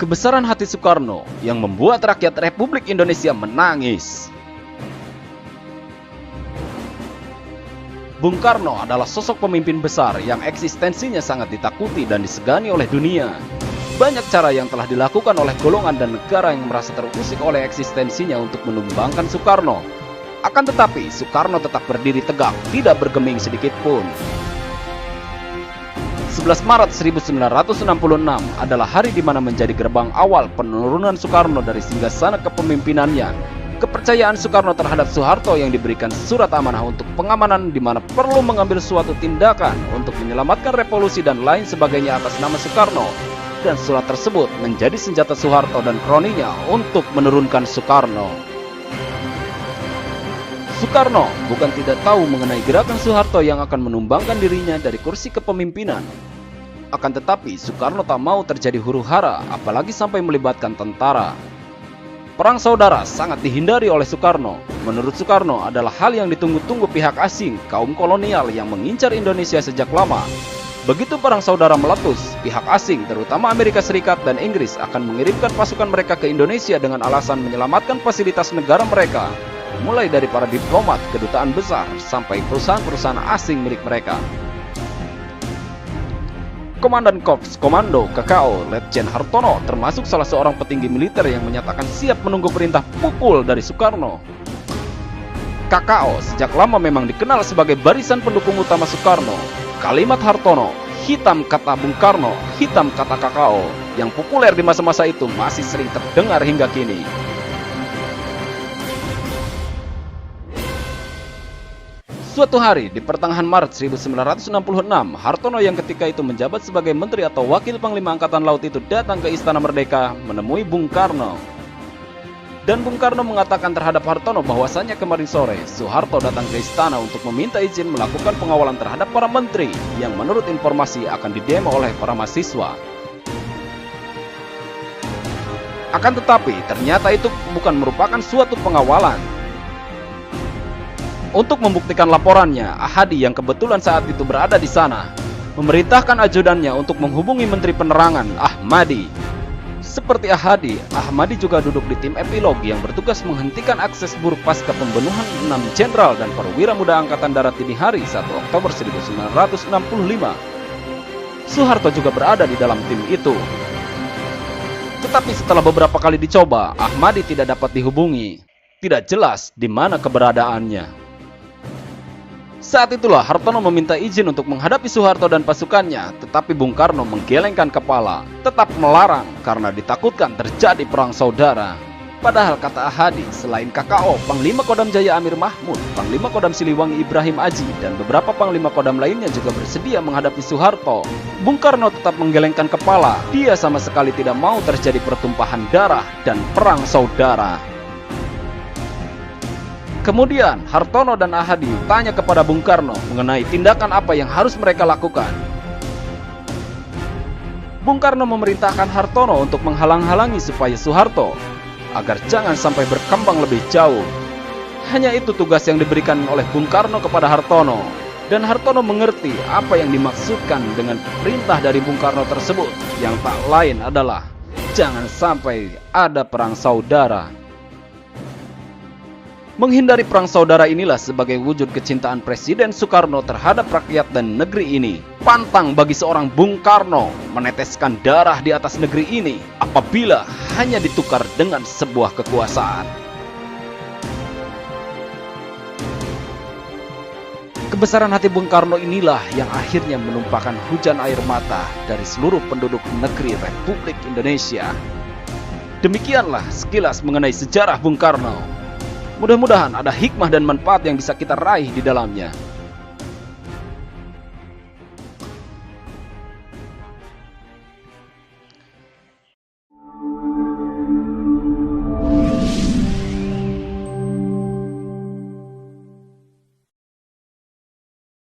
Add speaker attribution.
Speaker 1: Kebesaran hati Soekarno yang membuat rakyat Republik Indonesia menangis. Bung Karno adalah sosok pemimpin besar yang eksistensinya sangat ditakuti dan disegani oleh dunia. Banyak cara yang telah dilakukan oleh golongan dan negara yang merasa terusik oleh eksistensinya untuk menumbangkan Soekarno. Akan tetapi, Soekarno tetap berdiri tegak, tidak bergeming sedikit pun. 11 Maret 1966 adalah hari di mana menjadi gerbang awal penurunan Soekarno dari singgasana kepemimpinannya. Kepercayaan Soekarno terhadap Soeharto yang diberikan surat amanah untuk pengamanan di mana perlu mengambil suatu tindakan untuk menyelamatkan revolusi dan lain sebagainya atas nama Soekarno. Dan surat tersebut menjadi senjata Soeharto dan kroninya untuk menurunkan Soekarno. Soekarno bukan tidak tahu mengenai gerakan Soeharto yang akan menumbangkan dirinya dari kursi kepemimpinan. Akan tetapi Soekarno tak mau terjadi huru-hara, apalagi sampai melibatkan tentara. Perang saudara sangat dihindari oleh Soekarno. Menurut Soekarno adalah hal yang ditunggu-tunggu pihak asing, kaum kolonial yang mengincar Indonesia sejak lama. Begitu perang saudara meletus, pihak asing terutama Amerika Serikat dan Inggris akan mengirimkan pasukan mereka ke Indonesia dengan alasan menyelamatkan fasilitas negara mereka. Mulai dari para diplomat, kedutaan besar, sampai perusahaan-perusahaan asing milik mereka. Komandan Korps Komando KKO Letjen Hartono termasuk salah seorang petinggi militer yang menyatakan siap menunggu perintah pukul dari Soekarno. KKO sejak lama memang dikenal sebagai barisan pendukung utama Soekarno. Kalimat Hartono, hitam kata Bung Karno, hitam kata KKO, yang populer di masa-masa itu masih sering terdengar hingga kini. Suatu hari di pertengahan Maret 1966, Hartono yang ketika itu menjabat sebagai menteri atau wakil panglima angkatan laut itu datang ke Istana Merdeka menemui Bung Karno. Dan Bung Karno mengatakan terhadap Hartono bahwasannya kemarin sore Soeharto datang ke istana untuk meminta izin melakukan pengawalan terhadap para menteri yang menurut informasi akan didemo oleh para mahasiswa. Akan tetapi ternyata itu bukan merupakan suatu pengawalan. Untuk membuktikan laporannya, Ahadi yang kebetulan saat itu berada di sana memerintahkan ajudannya untuk menghubungi Menteri Penerangan Ahmadi. Seperti Ahadi, Ahmadi juga duduk di tim epilog yang bertugas menghentikan akses buruk pasca pembunuhan 6 jenderal dan perwira muda Angkatan Darat dini hari 1 Oktober 1965. Soeharto juga berada di dalam tim itu. Tetapi setelah beberapa kali dicoba, Ahmadi tidak dapat dihubungi. Tidak jelas di mana keberadaannya. Saat itulah Hartono meminta izin untuk menghadapi Soeharto dan pasukannya, tetapi Bung Karno menggelengkan kepala, tetap melarang karena ditakutkan terjadi perang saudara. Padahal kata Ahadi, selain KKO, Panglima Kodam Jaya Amir Mahmud, Panglima Kodam Siliwangi Ibrahim Aji, dan beberapa Panglima Kodam lainnya juga bersedia menghadapi Soeharto. Bung Karno tetap menggelengkan kepala, dia sama sekali tidak mau terjadi pertumpahan darah dan perang saudara. Kemudian Hartono dan Ahadi tanya kepada Bung Karno mengenai tindakan apa yang harus mereka lakukan. Bung Karno memerintahkan Hartono untuk menghalang-halangi supaya Soeharto agar jangan sampai berkembang lebih jauh. Hanya itu tugas yang diberikan oleh Bung Karno kepada Hartono. Dan Hartono mengerti apa yang dimaksudkan dengan perintah dari Bung Karno tersebut, yang tak lain adalah jangan sampai ada perang saudara. Menghindari perang saudara inilah sebagai wujud kecintaan Presiden Soekarno terhadap rakyat dan negeri ini. Pantang bagi seorang Bung Karno meneteskan darah di atas negeri ini apabila hanya ditukar dengan sebuah kekuasaan. Kebesaran hati Bung Karno inilah yang akhirnya menumpahkan hujan air mata dari seluruh penduduk negeri Republik Indonesia. Demikianlah sekilas mengenai sejarah Bung Karno. Mudah-mudahan ada hikmah dan manfaat yang bisa kita raih di dalamnya.